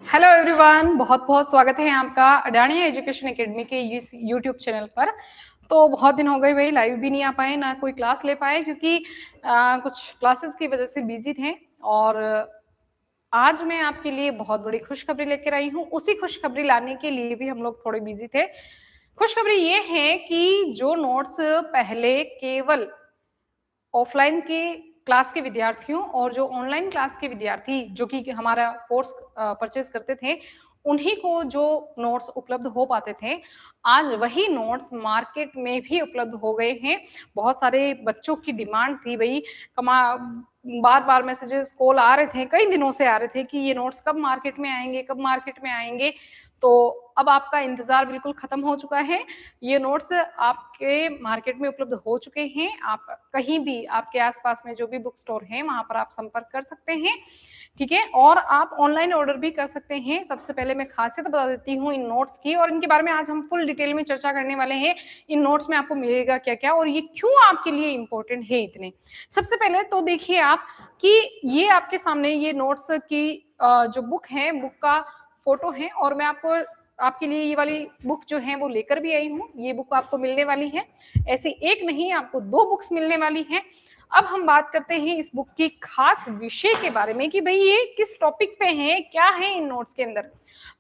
Hello everyone, बहुत बहुत स्वागत है आपका अडानी एजुकेशन एकेडमी के यूट्यूब चैनल पर। तो बहुत दिन हो गए भाई, लाइव भी नहीं आ पाए, ना कोई क्लास ले पाए क्योंकि कुछ क्लासेस की वजह से बिजी थे। और आज मैं आपके लिए बहुत बड़ी खुशखबरी लेकर आई हूँ। उसी खुशखबरी लाने के लिए भी हम लोग थोड़े बिजी थे। खुशखबरी ये है कि जो नोट्स पहले केवल ऑफलाइन के क्लास के विद्यार्थियों और जो ऑनलाइन क्लास के विद्यार्थी जो कि हमारा कोर्स परचेज करते थे, उन्हीं को जो नोट्स उपलब्ध हो पाते थे, आज वही नोट्स मार्केट में भी उपलब्ध हो गए हैं। बहुत सारे बच्चों की डिमांड थी भाई, बार बार मैसेजेस कॉल आ रहे थे, कई दिनों से आ रहे थे कि ये नोट्स कब मार्केट में आएंगे, कब मार्केट में आएंगे। तो अब आपका इंतजार बिल्कुल खत्म हो चुका है। ये नोट्स आपके मार्केट में उपलब्ध हो चुके हैं। आप कहीं भी आपके आसपास में जो भी बुक स्टोर है वहां पर आप संपर्क कर सकते हैं, ठीक है। और आप ऑनलाइन ऑर्डर भी कर सकते हैं। सबसे पहले मैं खासियत बता देती हूँ इन नोट्स की, और इनके बारे में आज हम फुल डिटेल में चर्चा करने वाले हैं। इन नोट्स में आपको मिलेगा क्या क्या और ये क्यों आपके लिए इंपॉर्टेंट है इतने। सबसे पहले तो देखिए आप कि ये आपके सामने ये नोट्स की जो बुक है, बुक का फोटो है, और मैं आपके लिए ये वाली बुक जो है वो लेकर भी आई हूँ। ये बुक आपको मिलने वाली है, ऐसी एक नहीं आपको दो बुक्स मिलने वाली हैं। अब हम बात करते हैं इस बुक की खास विषय के बारे में कि भाई ये किस टॉपिक पे है, क्या है इन नोट्स के अंदर।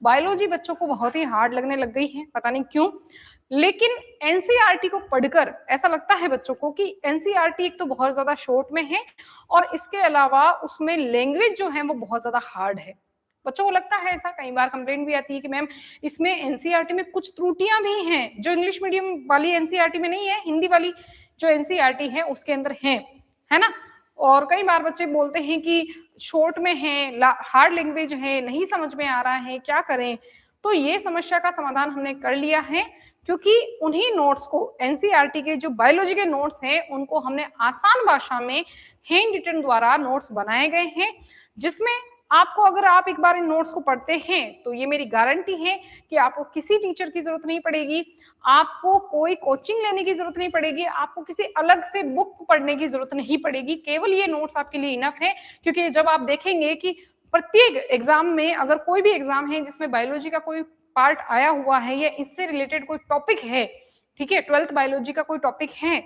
बायोलॉजी बच्चों को बहुत ही हार्ड लगने लग गई है, पता नहीं क्यों। लेकिन एनसीईआरटी को पढ़कर ऐसा लगता है बच्चों को कि एनसीईआरटी एक तो बहुत ज्यादा शॉर्ट में है, और इसके अलावा उसमें लैंग्वेज जो है वो बहुत ज्यादा हार्ड है। बच्चों को लगता है ऐसा, कई बार कंप्लेंट भी आती है कि मैम इसमें एनसीईआरटी में कुछ त्रुटियां भी हैं जो इंग्लिश मीडियम वाली एनसीईआरटी में नहीं है, हिंदी वाली जो एनसीईआरटी है उसके अंदर है ना। और कई बार बच्चे बोलते हैं कि शॉर्ट में है, हार्ड लैंग्वेज है, नहीं समझ में आ रहा है, क्या करें। तो ये समस्या का समाधान हमने कर लिया है, क्योंकि उन्हीं नोट्स को, एनसीईआरटी के जो बायोलॉजी के नोट्स हैं उनको हमने आसान भाषा में हैंड रिटन द्वारा नोट्स बनाए गए हैं, जिसमें आपको, अगर आप एक बार इन नोट्स को पढ़ते हैं तो ये मेरी गारंटी है कि आपको किसी टीचर की जरूरत नहीं पड़ेगी, आपको कोई कोचिंग लेने की जरूरत नहीं पड़ेगी, आपको किसी अलग से बुक पढ़ने की जरूरत नहीं पड़ेगी। केवल ये नोट्स आपके लिए इनफ है। क्योंकि जब आप देखेंगे कि प्रत्येक एग्जाम में, अगर कोई भी एग्जाम है जिसमें बायोलॉजी का कोई पार्ट आया हुआ है या इससे रिलेटेड कोई टॉपिक है, ठीक है, 12th बायोलॉजी का कोई टॉपिक है,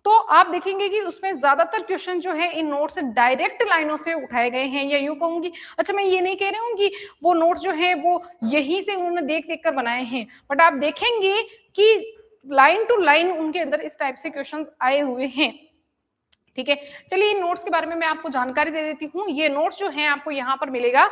तो आप देखेंगे कि उसमें ज्यादातर क्वेश्चन जो है इन नोट्स से डायरेक्ट लाइनों से उठाए गए हैं। या यूं कहूंगी, अच्छा मैं ये नहीं कह रही हूँ कि वो नोट्स जो है वो यहीं से उन्होंने देख देख कर बनाए हैं, बट आप देखेंगे कि लाइन टू लाइन उनके अंदर इस टाइप से क्वेश्चन आए हुए हैं, ठीक है। चलिए इन नोट्स के बारे में मैं आपको जानकारी दे देती हूँ। ये नोट्स जो है आपको यहाँ पर मिलेगा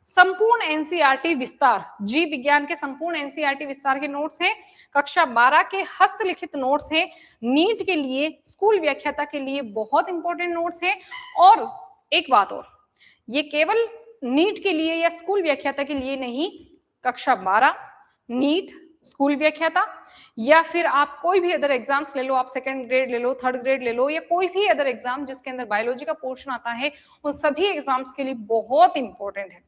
संपूर्ण एनसीईआरटी विस्तार, जीव विज्ञान के संपूर्ण एनसीईआरटी विस्तार के नोट्स हैं, कक्षा 12 के हस्तलिखित नोट्स हैं, नीट के लिए, स्कूल व्याख्याता के लिए बहुत इंपॉर्टेंट नोट्स हैं। और एक बात और, ये केवल नीट के लिए या स्कूल व्याख्याता के लिए नहीं, कक्षा 12, नीट, स्कूल व्याख्याता, या फिर आप कोई भी अदर एग्जाम्स ले लो, आप सेकंड ग्रेड ले लो, थर्ड ग्रेड ले लो, या कोई भी अदर एग्जाम जिसके अंदर बायोलॉजी का पोर्शन आता है, उन सभी एग्जाम्स के लिए बहुत इंपॉर्टेंट है।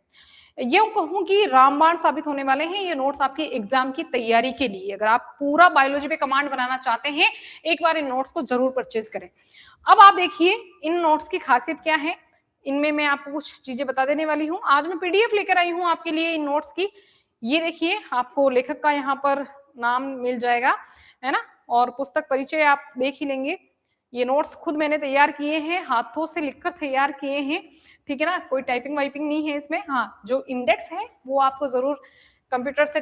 ये कहूं कि रामबाण साबित होने वाले हैं ये नोट्स आपकी एग्जाम की तैयारी के लिए। अगर आप पूरा बायोलॉजी पे कमांड बनाना चाहते हैं, एक बार इन नोट्स को जरूर परचेज करें। अब आप देखिए इन नोट्स की खासियत क्या है, इनमें मैं आपको कुछ चीजें बता देने वाली हूँ। आज मैं पीडीएफ लेकर आई हूँ आपके लिए इन नोट्स की। ये देखिए, आपको लेखक का यहाँ पर नाम मिल जाएगा, है ना, और पुस्तक परिचय आप देख ही लेंगे। ये नोट्स खुद मैंने तैयार किए हैं, हाथों से लिखकर तैयार किए हैं, ठीक है ना, कोई टाइपिंग वाइपिंग नहीं है इसमें। हाँ, जो इंडेक्स है वो आपको जरूर कंप्यूटर से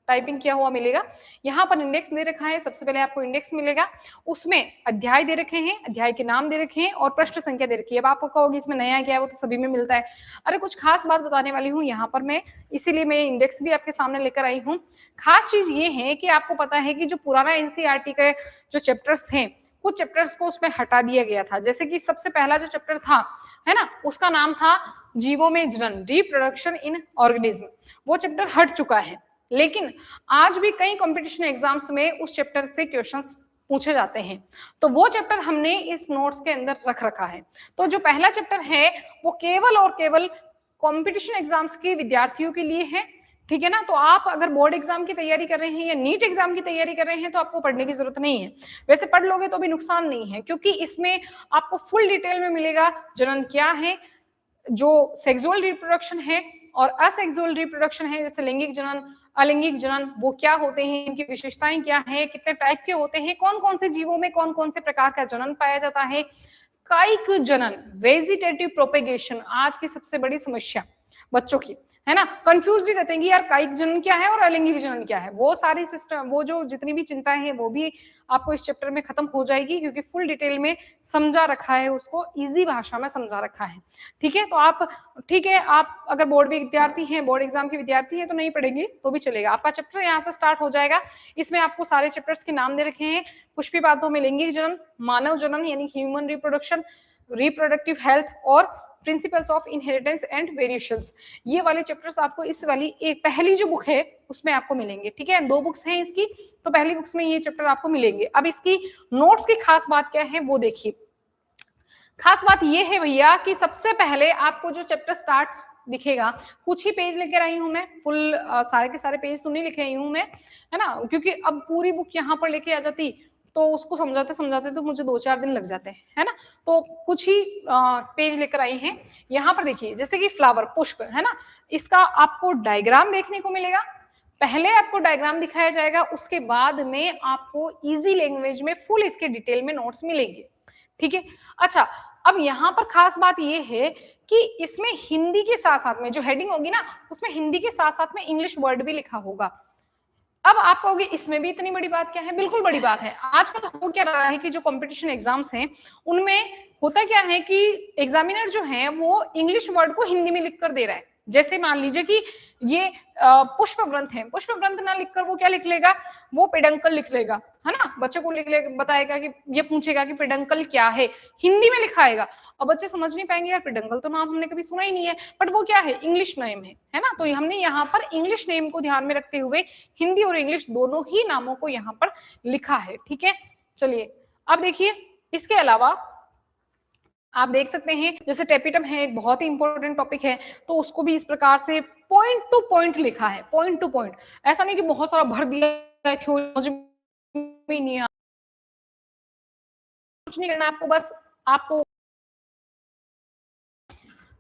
टाइपिंग किया हुआ मिलेगा। यहाँ पर इंडेक्स दे रखा है, सबसे पहले आपको इंडेक्स मिलेगा, उसमें अध्याय दे रखे हैं, अध्याय के नाम दे रखे हैं और पृष्ठ संख्या दे रखी है। अब आपको कहोगे इसमें नया क्या है, वो तो सभी में मिलता है। अरे कुछ खास बात बताने वाली हूँ यहाँ पर मैं, इसीलिए मैं इंडेक्स भी आपके सामने लेकर आई हूँ। खास चीज ये है कि आपको पता है कि जो पुराना एनसीईआरटी के जो चैप्टर्स थे, कुछ चैप्टर्स को उसमें हटा दिया गया था। जैसे कि सबसे पहला जो चैप्टर था, है ना, उसका नाम था जीवों में जनन, रिप्रोडक्शन इन ऑर्गेनिज्म, वो चैप्टर हट चुका है। लेकिन आज भी कई कंपटीशन एग्जाम्स में उस चैप्टर से क्वेश्चंस पूछे जाते हैं, तो वो चैप्टर हमने इस नोट्स के अंदर रख रखा है। तो जो पहला चैप्टर है वो केवल और केवल कंपटीशन एग्जाम्स के विद्यार्थियों के लिए है, ठीक है ना। तो आप अगर बोर्ड एग्जाम की तैयारी कर रहे हैं या नीट एग्जाम की तैयारी कर रहे हैं तो आपको पढ़ने की जरूरत नहीं है। वैसे पढ़ लोगे तो भी नुकसान नहीं है, क्योंकि इसमें आपको फुल डिटेल में मिलेगा जनन क्या है, जो सेक्सुअल रिप्रोडक्शन है और असेक्सुअल रिप्रोडक्शन है जैसे लैंगिक जनन, अलिंगिक जनन, वो क्या होते हैं, इनकी विशेषताएं क्या है, कितने टाइप के होते हैं, कौन कौन से जीवों में कौन कौन से प्रकार का जनन पाया जाता है, कायिक जनन, वेजिटेटिव प्रोपेगेशन, आज की सबसे बड़ी समस्या बच्चों की, है ना, कंफ्यूज ही रहते हैं कि यार कायिक जनन क्या है और अलैंगिक जनन क्या है। वो सारी सिस्टम, वो जो जितनी भी चिंताएं हैं वो भी आपको इस चैप्टर में खत्म हो जाएगी, क्योंकि फुल डिटेल में समझा रखा है, उसको इजी भाषा में समझा रखा है। ठीक है, तो आप, ठीक है, आप अगर बोर्ड विद्यार्थी हैं, बोर्ड एग्जाम के विद्यार्थी हैं तो नहीं पढ़ेंगे तो भी चलेगा, आपका चैप्टर यहाँ से स्टार्ट हो जाएगा। इसमें आपको सारे चैप्टर्स के नाम दे रखे हैं। पुष्पी पादपों में लैंगिक जनन, मानव जनन यानी ह्यूमन रिप्रोडक्शन, रिप्रोडक्टिव हेल्थ और principles of inheritance and variations, ये वाले चैप्टर्स आपको इस वाली एक पहली जो बुक है उसमें आपको मिलेंगे। ठीक है, 2 बुक्स हैं इसकी, तो पहली बुक्स में ये चैप्टर आपको मिलेंगे। अब इसकी नोट्स की खास बात क्या है वो देखिए। खास बात ये है भैया कि सबसे पहले आपको जो चैप्टर स्टार्ट दिखेगा, कुछ ही पेज लेकर आई हूं मैं, फुल सारे के सारे पेज तो नहीं लिखे आई हूं मैं, है ना, क्योंकि अब पूरी बुक यहाँ पर लेके आ जाती तो उसको समझाते समझाते तो मुझे 2-4 दिन लग जाते हैं, है ना, तो कुछ ही पेज लेकर आई हैं। यहाँ पर देखिए जैसे कि फ्लावर, पुष्प, है ना, इसका आपको डायग्राम देखने को मिलेगा। पहले आपको डायग्राम दिखाया जाएगा, उसके बाद में आपको इजी लैंग्वेज में फुल इसके डिटेल में नोट्स मिलेंगे। ठीक है, अच्छा, अब यहाँ पर खास बात ये है कि इसमें हिंदी के साथ साथ में जो हेडिंग होगी ना, उसमें हिंदी के साथ साथ में इंग्लिश वर्ड भी लिखा होगा। अब आप कहोगे इसमें भी इतनी बड़ी बात क्या है? बिल्कुल बड़ी बात है। आजकल हो क्या रहा है कि जो कंपटीशन एग्जाम्स हैं उनमें होता क्या है कि एग्जामिनर जो है वो इंग्लिश वर्ड को हिंदी में लिख कर दे रहा है। जैसे मान लीजिए कि ये पुष्प व्रंत है, पुष्प व्रंत ना लिखकर वो क्या लिख लेगा, वो पेडंकल लिख लेगा, है ना, बच्चे को लिख लेगा, बताएगा कि ये पूछेगा कि पेडंकल क्या है, हिंदी में लिखाएगा। अब बच्चे समझ नहीं पाएंगे, यार पेडंकल तो नाम हमने कभी सुना ही नहीं है, बट वो क्या है, इंग्लिश नेम है ना, तो हमने यहाँ पर इंग्लिश नेम को ध्यान में रखते हुए हिंदी और इंग्लिश दोनों ही नामों को यहाँ पर लिखा है। ठीक है, चलिए अब देखिए, इसके अलावा आप देख सकते हैं जैसे टेपिटम है, एक बहुत ही इंपॉर्टेंट टॉपिक है, तो उसको भी इस प्रकार से पॉइंट टू पॉइंट लिखा है, पॉइंट टू पॉइंट, ऐसा नहीं कि बहुत सारा भर दिया है, थ्योरी नहीं है, कुछ नहीं करना आपको, बस आपको।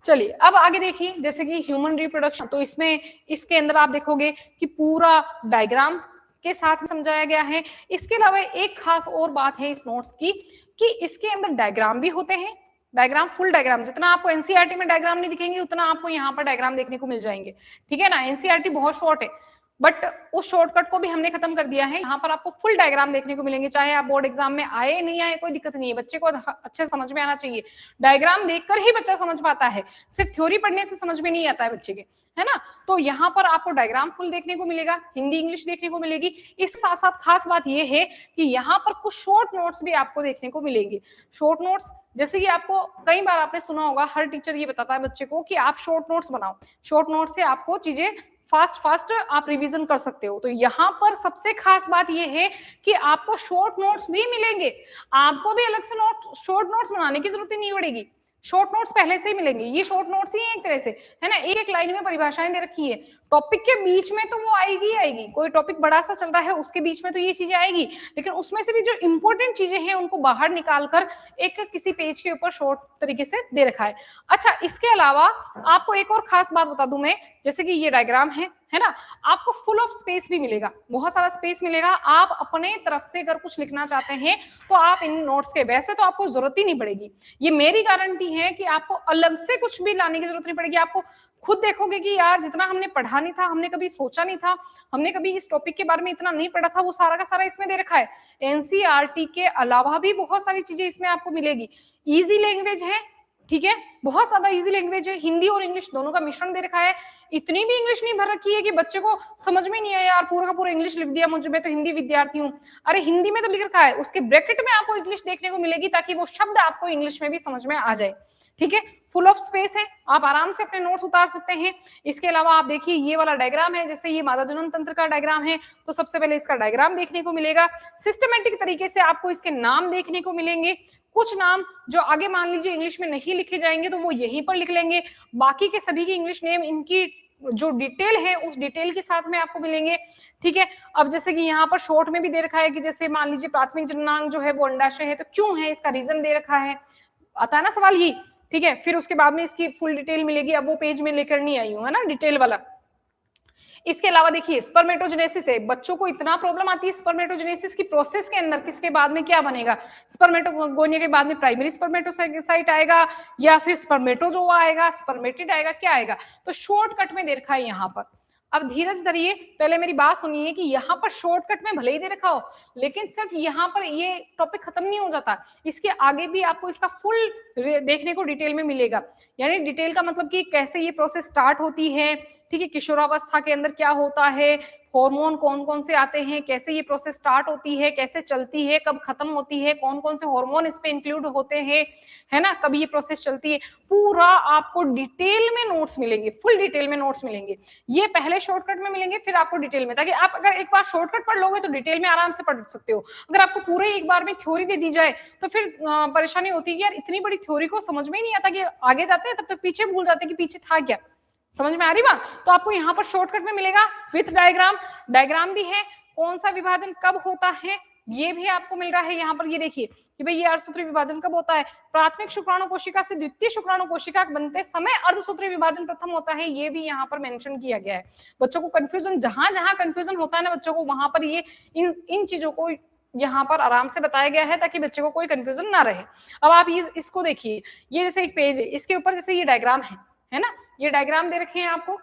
चलिए अब आगे देखिए, जैसे कि ह्यूमन रिप्रोडक्शन, तो इसमें इसके अंदर आप देखोगे कि पूरा डायग्राम के साथ समझाया गया है। इसके अलावा एक खास और बात है इस नोट्स की कि इसके अंदर डायग्राम भी होते हैं, डायग्राम, फुल डायग्राम, जितना आपको एनसीईआरटी में डायग्राम नहीं दिखेंगे उतना आपको यहाँ पर डायग्राम देखने को मिल जाएंगे। ठीक है ना, एनसीईआरटी बहुत शॉर्ट है, बट उस शॉर्टकट को भी हमने खत्म कर दिया है। यहाँ पर आपको फुल डायग्राम देखने को मिलेंगे, चाहे आप बोर्ड एग्जाम में आए नहीं आए कोई दिक्कत नहीं है, बच्चे को अच्छे समझ में आना चाहिए। डायग्राम देखकर ही बच्चा समझ पाता है, सिर्फ थ्योरी पढ़ने से समझ में नहीं आता है बच्चे के, है ना, तो यहाँ पर आपको डायग्राम फुल देखने को मिलेगा, हिंदी इंग्लिश देखने को मिलेगी। इसके साथ साथ खास बात यह है कि यहाँ पर कुछ शॉर्ट नोट्स भी आपको देखने को मिलेंगे। शॉर्ट नोट्स जैसे कि आपको कई बार आपने सुना होगा, हर टीचर ये बताता है बच्चे को कि आप शॉर्ट नोट्स बनाओ, शॉर्ट नोट से आपको चीजें फास्ट आप रिवीजन कर सकते हो। तो यहाँ पर सबसे खास बात यह है कि आपको शॉर्ट नोट्स भी मिलेंगे, आपको भी अलग से शॉर्ट नोट्स बनाने की जरूरत ही नहीं पड़ेगी, शॉर्ट नोट्स पहले से ही मिलेंगे। ये शॉर्ट नोट्स ही है एक तरह से, है ना, एक एक लाइन में परिभाषाएं दे रखी है, टॉपिक के बीच में तो वो आएगी ही आएगी, कोई टॉपिक बड़ा सा चल रहा है उसके बीच में तो ये चीजें आएगी, लेकिन उसमें से भी जो इंपॉर्टेंट चीजें हैं उनको बाहर निकालकर एक किसी पेज के ऊपर शॉर्ट तरीके से दे रखा है। अच्छा, इसके अलावा आपको एक और खास बात बता दूं मैं, जैसे कि ये डायग्राम है ना, आपको फुल ऑफ स्पेस भी मिलेगा, बहुत सारा स्पेस मिलेगा। आप अपने तरफ से अगर कुछ लिखना चाहते हैं तो आप इन नोट्स के, वैसे तो आपको जरूरत ही नहीं पड़ेगी, ये मेरी गारंटी है कि आपको अलग से कुछ भी लाने की जरूरत नहीं पड़ेगी। आपको खुद देखोगे कि यार जितना हमने पढ़ा नहीं था, हमने कभी सोचा नहीं था, हमने कभी इस टॉपिक के बारे में इतना नहीं पढ़ा था, वो सारा का सारा इसमें दे रखा है। एनसीईआरटी के अलावा भी बहुत सारी चीजें इसमें आपको मिलेगी। इजी लैंग्वेज है, ठीक है, बहुत ज्यादा इजी लैंग्वेज है, हिंदी और इंग्लिश दोनों का मिश्रण दे रखा है। इतनी भी इंग्लिश नहीं भर रखी है कि बच्चे को समझ में नहीं आया, यार पूरा का पूरा इंग्लिश लिख दिया, मुझे, मैं तो हिंदी विद्यार्थी हूँ। अरे हिंदी में तो लिख रखा है, उसके ब्रैकेट में आपको इंग्लिश देखने को मिलेगी ताकि वो शब्द आपको इंग्लिश में भी समझ में आ जाए। ठीक है, फुल ऑफ स्पेस है, आप आराम से अपने नोट्स उतार सकते हैं। इसके अलावा आप देखिए ये वाला डायग्राम है, जैसे ये मादा जनन तंत्र का डायग्राम है, तो सबसे पहले इसका डायग्राम देखने को मिलेगा। सिस्टमेटिक तरीके से आपको इसके नाम देखने को मिलेंगे। कुछ नाम जो आगे मान लीजिए इंग्लिश में नहीं लिखे जाएंगे तो वो यहीं पर लिख लेंगे, बाकी के सभी के इंग्लिश नेम इनकी जो डिटेल है उस डिटेल के साथ में आपको मिलेंगे। ठीक है, अब जैसे कि यहाँ पर शॉर्ट में भी दे रखा है कि जैसे मान लीजिए प्राथमिक जननांग जो है वो अंडाशय है, तो क्यों है, इसका रीजन दे रखा है, आता है ना सवाल ये। ठीक है। फिर उसके बाद में इसकी फुल डिटेल मिलेगी, अब वो पेज में लेकर नहीं आई हूँ, है ना, डिटेल वाला। इसके अलावा देखिए स्पर्मेटोजेनेसिस है, बच्चों को इतना प्रॉब्लम आती है स्पर्मेटोजेनेसिस की प्रोसेस के अंदर, किसके बाद में क्या बनेगा, स्पर्मेटोगोनिया के बाद में प्राइमरी स्पर्मेटोसाइट आएगा या फिर स्पर्मेटोजोआ आएगा, स्पर्मेटिड आएगा, क्या आएगा। तो शॉर्टकट में दे रखा है यहाँ पर। अब धीरज धरिए, पहले मेरी बात सुनिए कि यहाँ पर शॉर्टकट में भले ही दे रखा हो, लेकिन सिर्फ यहाँ पर ये टॉपिक खत्म नहीं हो जाता, इसके आगे भी आपको इसका फुल देखने को डिटेल में मिलेगा। यानी डिटेल का मतलब कि कैसे ये प्रोसेस स्टार्ट होती है, ठीक है, किशोरावस्था के अंदर क्या होता है, हार्मोन कौन कौन से आते हैं, कैसे ये प्रोसेस स्टार्ट होती है, कैसे चलती है, कब खत्म होती है, कौन कौन से हार्मोन इस पे इंक्लूड होते हैं, है ना, कब ये प्रोसेस चलती है, पूरा आपको डिटेल में नोट्स मिलेंगे, फुल डिटेल में नोट्स मिलेंगे। ये पहले शॉर्टकट में मिलेंगे, फिर आपको डिटेल में, ताकि आप अगर एक बार शॉर्टकट पढ़ लोगे तो डिटेल में आराम से पढ़ सकते हो। अगर आपको पूरे एक बार में थ्योरी दे दी जाए तो फिर परेशानी होती है कि यार इतनी बड़ी थ्योरी को समझ में ही नहीं आता, कि आगे जाते हैं तब तक पीछे भूल जाते हैं कि पीछे था क्या। समझ में आ रही बात। तो आपको यहाँ पर शॉर्टकट में मिलेगा विथ डायग्राम, डायग्राम भी है, कौन सा विभाजन कब होता है ये भी आपको मिल रहा है यहाँ पर। ये देखिए कि भाई ये अर्धसूत्री विभाजन कब होता है, प्राथमिक शुक्राणु कोशिका से द्वितीय शुक्राणु कोशिका बनते समय अर्धसूत्री विभाजन प्रथम होता है, ये भी यहाँ पर मेंशन किया गया है। बच्चों को कंफ्यूजन, जहां जहां कंफ्यूजन होता है ना बच्चों को, वहां पर ये इन चीजों को यहाँ पर आराम से बताया गया है ताकि बच्चे को कोई कंफ्यूजन ना रहे। अब आप इसको देखिए, ये जैसे एक पेज है, इसके ऊपर जैसे ये डायग्राम है ना, ये डायग्राम दे रखे हैं आपको।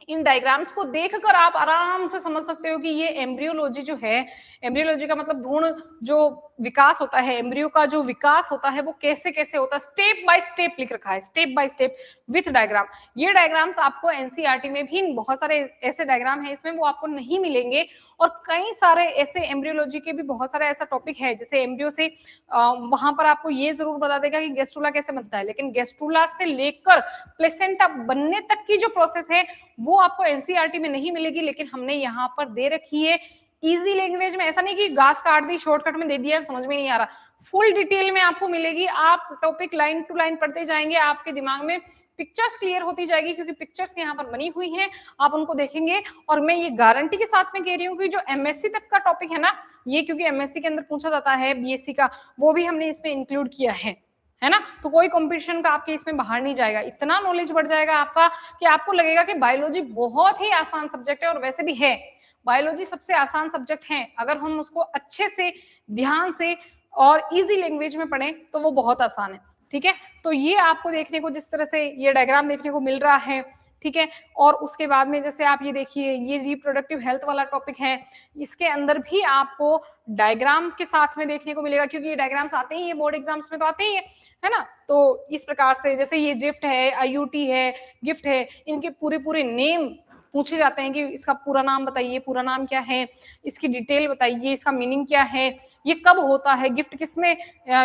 इन डायग्राम्स को देखकर आप आराम से समझ सकते हो कि ये एम्ब्रियोलॉजी जो है, एम्ब्रियोलॉजी का मतलब भ्रूण जो विकास होता है, एम्ब्रियो का जो विकास होता है वो कैसे कैसे होता है, स्टेप बाय स्टेप लिख रखा है, step by step with diagram. ये डायग्राम्स आपको एनसीईआरटी में भी बहुत सारे ऐसे डायग्राम है इसमें, वो आपको नहीं मिलेंगे। और कई सारे ऐसे एम्ब्रियोलॉजी के भी बहुत सारे ऐसा टॉपिक है, जैसे एम्ब्रियो से वहां पर आपको ये जरूर बता देगा कि गेस्ट्रुला कैसे बनता है, लेकिन गेस्ट्रुला से लेकर प्लेसेंटा बनने तक की जो प्रोसेस है वो आपको एनसीईआरटी में नहीं मिलेगी, लेकिन हमने यहाँ पर दे रखी है इजी लैंग्वेज में। ऐसा नहीं कि घास काट दी, शॉर्टकट में दे दिया, समझ में नहीं आ रहा, फुल डिटेल में आपको मिलेगी। आप टॉपिक लाइन टू लाइन पढ़ते जाएंगे, आपके दिमाग में पिक्चर्स क्लियर होती जाएगी, क्योंकि पिक्चर्स यहाँ पर बनी हुई हैं, आप उनको देखेंगे। और मैं ये गारंटी के साथ में कह रही हूँ कि जो एमएससी तक का टॉपिक है ना, ये क्योंकि एमएससी के अंदर पूछा जाता है बीएससी का, वो भी हमने इसमें इंक्लूड किया है ना, तो कोई कंपटीशन का आपके इसमें बाहर नहीं जाएगा। इतना नॉलेज बढ़ जाएगा आपका कि आपको लगेगा कि बायोलॉजी बहुत ही आसान सब्जेक्ट है, और वैसे भी है, बायोलॉजी सबसे आसान सब्जेक्ट है। अगर हम उसको अच्छे से, ध्यान से और इजी लैंग्वेज में पढ़ें तो वो बहुत आसान है, ठीक है। तो ये आपको देखने को, जिस तरह से ये डायग्राम देखने को मिल रहा है, ठीक है। और उसके बाद में जैसे आप ये देखिए, ये रिप्रोडक्टिव हेल्थ वाला टॉपिक है, इसके अंदर भी आपको डायग्राम के साथ में देखने को मिलेगा, क्योंकि ये डायग्राम्स आते ही है बोर्ड एग्जाम्स में, तो आते ही है ना। तो इस प्रकार से जैसे ये जिफ्ट है, आईयूटी है, गिफ्ट है, इनके पूरे पूरे नेम पूछे जाते हैं कि इसका पूरा नाम बताइए, पूरा नाम क्या है, इसकी डिटेल बताइए, इसका मीनिंग क्या है, ये कब होता है, गिफ्ट किस में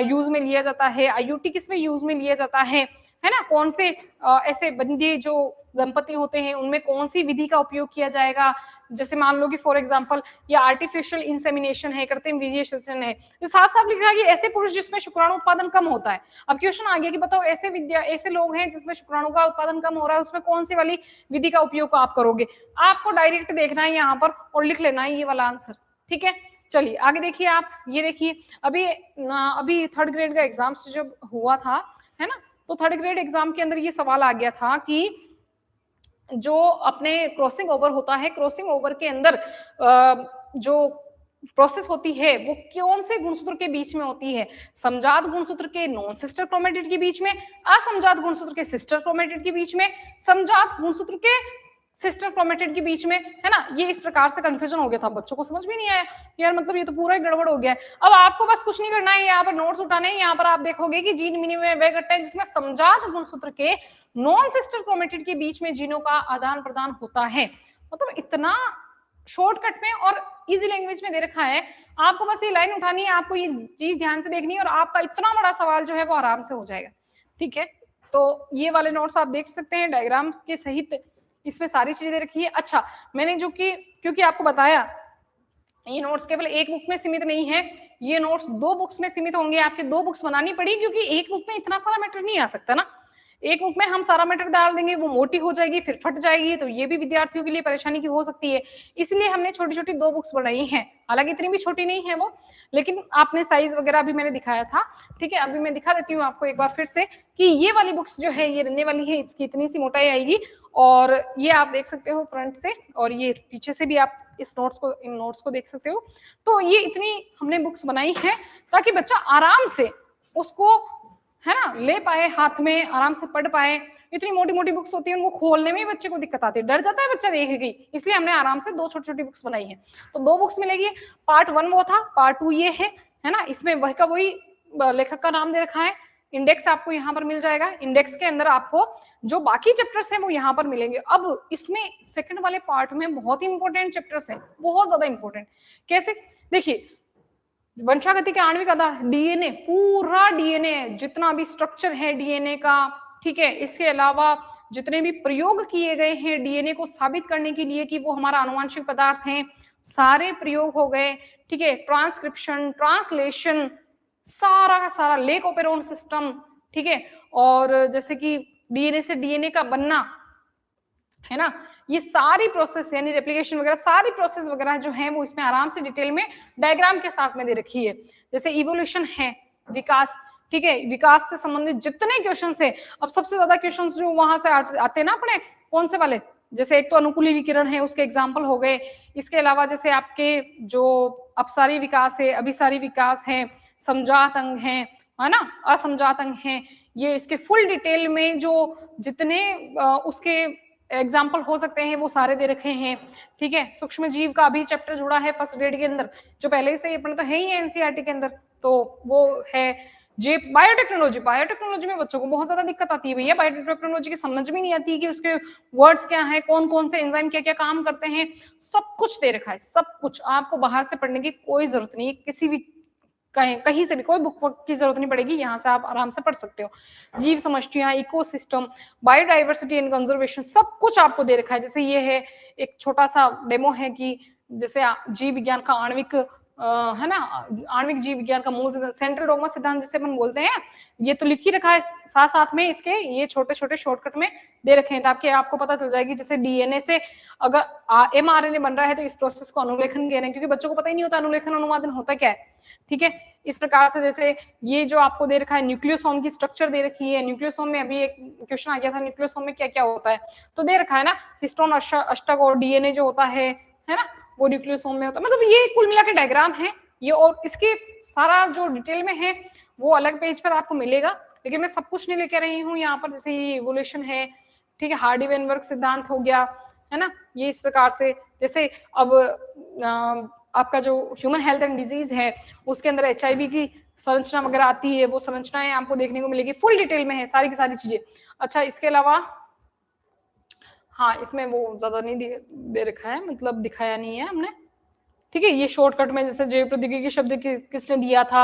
यूज में लिया जाता है, आईयूटी किस में यूज में लिया जाता है ना, कौन से ऐसे बंदे जो दंपति होते हैं उनमें कौन सी विधि का उपयोग किया जाएगा। जैसे मान लो कि फॉर एग्जांपल ये आर्टिफिशियल इंसेमिनेशन है, कृत्रिम वीर्यसेचन है, तो साफ साफ लिख रहा है कि ऐसे पुरुष जिसमें शुक्राणु उत्पादन कम होता है। अब क्वेश्चन आ गया कि बताओ ऐसे लोग हैं जिसमें शुक्राणु का उत्पादन कम हो रहा है, उसमें कौन सी वाली विधि का उपयोग आप करोगे। आपको डायरेक्ट देखना है यहाँ पर और लिख लेना है ये वाला आंसर, ठीक है। चलिए आगे देखिए आप, ये देखिए अभी थर्ड ग्रेड का एग्जाम जब हुआ था, है ना, तो थर्ड ग्रेड एग्जाम के अंदर ये सवाल आ गया था कि जो अपने क्रॉसिंग ओवर होता है, क्रॉसिंग ओवर के अंदर जो प्रोसेस होती है वो कौन से गुणसूत्र के बीच में होती है, समजात गुणसूत्र के नॉन सिस्टर क्रोमेटिड के बीच में, असमजात गुणसूत्र के सिस्टर क्रोमेटिड के बीच में, समजात गुणसूत्र के सिस्टर क्रोमेटिड के बीच में, है ना। ये इस प्रकार से कंफ्यूजन हो गया था, बच्चों को समझ में नहीं आया यार, मतलब ये तो पूरा ही गड़बड़ हो गया है। अब आपको बस कुछ नहीं करना है, यहाँ पर नोट्स उठाने हैं, यहाँ पर आप देखोगे कि जीन विनिमय वह घटना है जिसमें समजात गुणसूत्र के नॉन सिस्टर क्रोमेटिड के बीच में जीनों का आदान प्रदान होता है। मतलब इतना शॉर्टकट में और इजी लैंग्वेज में दे रखा है, आपको बस ये लाइन उठानी है, आपको ये चीज ध्यान से देखनी है, और आपका इतना बड़ा सवाल जो है वो आराम से हो जाएगा, ठीक है। तो ये वाले नोट्स आप देख सकते हैं डायग्राम के सहित, इसमें सारी चीजें दे रखी है। अच्छा, मैंने जो कि क्योंकि आपको बताया ये नोट्स केवल एक बुक में सीमित नहीं है, ये नोट्स 2 बुक्स में सीमित होंगे, आपके 2 बुक्स बनानी पड़ी, क्योंकि एक बुक में इतना सारा मैटर नहीं आ सकता ना। एक बुक में हम सारा मैटर डाल देंगे, वो मोटी हो जाएगी, फिर फट जाएगी, तो ये भी विद्यार्थियों के लिए परेशानी की हो सकती है। इसलिए हमने छोटी छोटी 2 बुक्स बनाई हैं। हालांकि इतनी भी छोटी नहीं है वो, लेकिन आपने साइज वगैरह भी मैंने दिखाया था। ठीक है, अभी मैं दिखा देती हूँ आपको एक बार फिर से कि ये वाली बुक्स जो है ये रहने वाली है, इसकी इतनी सी मोटाई आएगी, और ये आप देख सकते हो फ्रंट से, और ये पीछे से भी आप इस इन नोट्स को देख सकते हो। तो ये इतनी हमने बुक्स बनाई है ताकि बच्चा आराम से उसको, है ना, ले पाए हाथ में, आराम से पढ़ पाए। इतनी मोटी मोटी बुक्स होती है, उनको खोलने में बच्चे को दिक्कत आती है, डर जाता है बच्चा देखेगी, इसलिए हमने आराम से 2 छोटी छोटी बुक्स बनाई है। तो 2 बुक्स मिलेगी, पार्ट 1 वो था, पार्ट 2 ये है ना। इसमें वही का वही लेखक का नाम दे रखा है, इंडेक्स आपको यहाँ पर मिल जाएगा। इंडेक्स के अंदर आपको जो बाकी चैप्टर्स हैं वो यहाँ पर मिलेंगे। अब इसमें सेकंड वाले पार्ट में बहुत ही इंपॉर्टेंट चैप्टर्स हैं, बहुत ज्यादा इंपॉर्टेंट। कैसे, देखिए, वंशागति के आणविक आधार, डीएनए, पूरा डीएनए, जितना भी स्ट्रक्चर है डीएनए का, ठीक है, इसके अलावा जितने भी प्रयोग किए गए हैं डीएनए को साबित करने के लिए कि वो हमारा आनुवंशिक पदार्थ है, सारे प्रयोग हो गए। ठीक है, ट्रांसक्रिप्शन, ट्रांसलेशन, सारा का सारा, लेक ओपेरोन सिस्टम, ठीक है, और जैसे कि डीएनए से डीएनए का बनना, है ना, ये सारी प्रोसेस यानी रेप्लिकेशन वगैरह, सारी प्रोसेस वगैरह जो है वो इसमें आराम से डिटेल में डायग्राम के साथ में दे रखी है। जैसे इवोल्यूशन है, विकास, ठीक है, विकास से संबंधित जितने क्वेश्चंस है, अब सबसे ज्यादा क्वेश्चंस जो वहां से आते हैं ना अपने, कौन से वाले, जैसे एक तो अनुकूली विकिरण है, उसके एग्जाम्पल हो गए। इसके अलावा जैसे आपके जो अपसारी विकास है, अभिसारी विकास है, समजात अंग है ना, असमजात अंग है, ये इसके फुल डिटेल में जो जितने उसके एग्जाम्पल हो सकते हैं वो सारे दे रखे हैं। ठीक है, सूक्ष्म जीव का अभी चैप्टर जुड़ा है फर्स्ट ग्रेड के अंदर, जो पहले से अपने तो है ही एनसीईआरटी के अंदर, तो वो है। जे बायोटेक्नोलॉजी, बायोटेक्नोलॉजी में बच्चों को बहुत ज्यादा दिक्कत आती है भैया, बायोटेक्नोलॉजी की समझ में नहीं आती कि उसके वर्ड्स क्या है, कौन कौन से एंजाइम क्या क्या काम करते हैं, सब कुछ दे रखा है, सब कुछ। आपको बाहर से पढ़ने की कोई जरूरत नहीं है, किसी भी कहीं से भी कोई बुक की जरूरत नहीं पड़ेगी, यहाँ से आप आराम से पढ़ सकते हो। जीव समष्टियां, इकोसिस्टम, बायोडाइवर्सिटी एंड कंजर्वेशन, सब कुछ आपको दे रखा है। जैसे ये है एक छोटा सा डेमो है कि जैसे जीव विज्ञान का आणविक है ना, आणविक जीव विज्ञान का मूल सिद्धांत, सेंट्रल डोगमा सिद्धांत जिसे अपन बोलते हैं, ये तो लिख ही रखा है साथ साथ में, इसके ये छोटे छोटे शॉर्टकट में दे रखे हैं ताकि आपको पता चल जाएगी। जैसे डीएनए से अगर एमआरएनए बन रहा है तो इस प्रोसेस को अनुलेखन कह रहे हैं, क्योंकि बच्चों को पता ही नहीं होता अनुलेखन अनुवादन होता क्या है। ठीक है, इस प्रकार से जैसे ये जो आपको दे रखा है, न्यूक्लियोसोम की स्ट्रक्चर दे रखी है। न्यूक्लियोसोम में अभी एक क्वेश्चन आ गया था, न्यूक्लियोसोम में क्या क्या होता है, तो दे रखा है ना, हिस्टोन, अष्टक और डीएनए जो होता है ना, वो न्यूक्लियोसोम में होता है। मतलब ये कुल मिला के डायग्राम है ये, और इसके सारा जो डिटेल में है वो अलग पेज पर आपको मिलेगा, लेकिन मैं सब कुछ नहीं लेके रही हूँ यहाँ पर। जैसे ये इवोल्यूशन है, ठीक है, हार्डी वेनबर्ग सिद्धांत हो गया, है ना, ये इस प्रकार से। जैसे अब आपका जो ह्यूमन हेल्थ एंड डिजीज है उसके अंदर एचआईवी की संरचना वगैरह आती है, वो संरचनाएं आपको देखने को मिलेगी, फुल डिटेल में है सारी की सारी चीजें। अच्छा, इसके अलावा हाँ, इसमें वो ज्यादा नहीं दे रखा है, मतलब दिखाया नहीं है हमने। ठीक है, ये शॉर्टकट में जैसे जैव प्रौद्योगिकी शब्द किसने दिया था,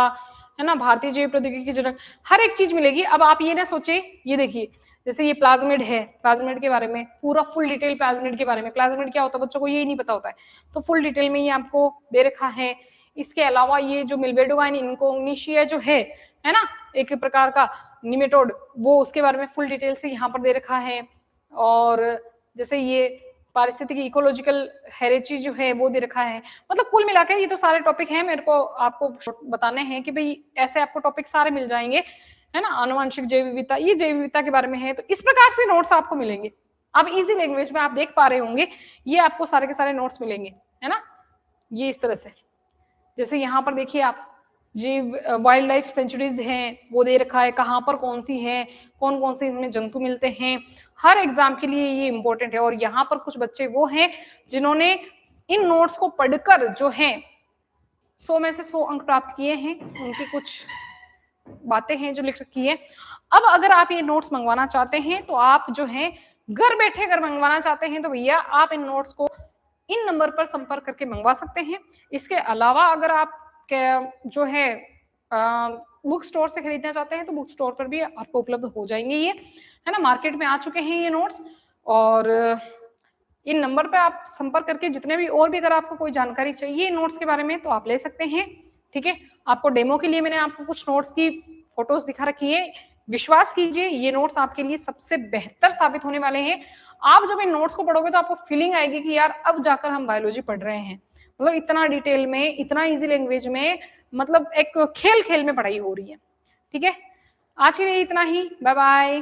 है ना, भारतीय जैव प्रौद्योगिकी जनक, हर एक चीज मिलेगी। अब आप ये ना सोचे, ये देखिए जैसे ये प्लाज्मिड है, प्लाज्मिड के बारे में पूरा फुल डिटेल, प्लाज्मिड के बारे में, प्लाज्मिड क्या होता है बच्चों को ये नहीं पता होता है, तो फुल डिटेल में ये आपको दे रखा है। इसके अलावा ये जो मिल्बेडोगाइन इनकोग्निशिया जो है ना, एक प्रकार का निमेटोड, वो उसके बारे में फुल डिटेल से यहाँ पर दे रखा है। और जैसे ये पारिस्थितिकी इकोलॉजिकल हेरिटेज जो है वो दे रखा है। मतलब कुल मिलाकर ये तो सारे टॉपिक हैं, मेरे को आपको बताने हैं कि भाई ऐसे आपको टॉपिक सारे मिल जाएंगे, है ना। आनुवंशिक जैव विविधता, ये जैव विविधता के बारे में है, तो इस प्रकार से नोट्स आपको मिलेंगे। अब इजी लैंग्वेज में आप देख पा रहे होंगे, ये आपको सारे के सारे नोट्स मिलेंगे, है ना, ये इस तरह से। जैसे यहाँ पर देखिए आप, जीव वाइल्ड लाइफ सेंचुरीज हैं वो दे रखा है, कहाँ पर कौन सी है, कौन कौन से इनमें जंतु मिलते हैं, हर एग्जाम के लिए ये इंपॉर्टेंट है। और यहाँ पर कुछ बच्चे वो हैं जिन्होंने इन नोट्स को पढ़कर जो है 100 में से 100 अंक प्राप्त किए हैं, उनकी कुछ बातें हैं जो लिख रखी है। अब अगर आप ये नोट्स मंगवाना चाहते हैं तो आप जो है घर बैठे अगर मंगवाना चाहते हैं तो भैया आप इन नोट्स को इन नंबर पर संपर्क करके मंगवा सकते हैं। इसके अलावा अगर आप जो है बुक स्टोर से खरीदना चाहते हैं तो बुक स्टोर पर भी आपको उपलब्ध हो जाएंगे, ये है ना, मार्केट में आ चुके हैं ये नोट्स। और इन नंबर पे आप संपर्क करके जितने भी और भी अगर आपको कोई जानकारी चाहिए नोट्स के बारे में तो आप ले सकते हैं। ठीक है, आपको डेमो के लिए मैंने आपको कुछ नोट्स की फोटोज दिखा रखी है, विश्वास कीजिए ये नोट्स आपके लिए सबसे बेहतर साबित होने वाले हैं। आप जब इन नोट्स को पढ़ोगे तो आपको फीलिंग आएगी कि यार अब जाकर हम बायोलॉजी पढ़ रहे हैं, मतलब इतना डिटेल में, इतना इजी लैंग्वेज में, मतलब एक खेल खेल में पढ़ाई हो रही है। ठीक है, आज के लिए इतना ही, बाय बाय।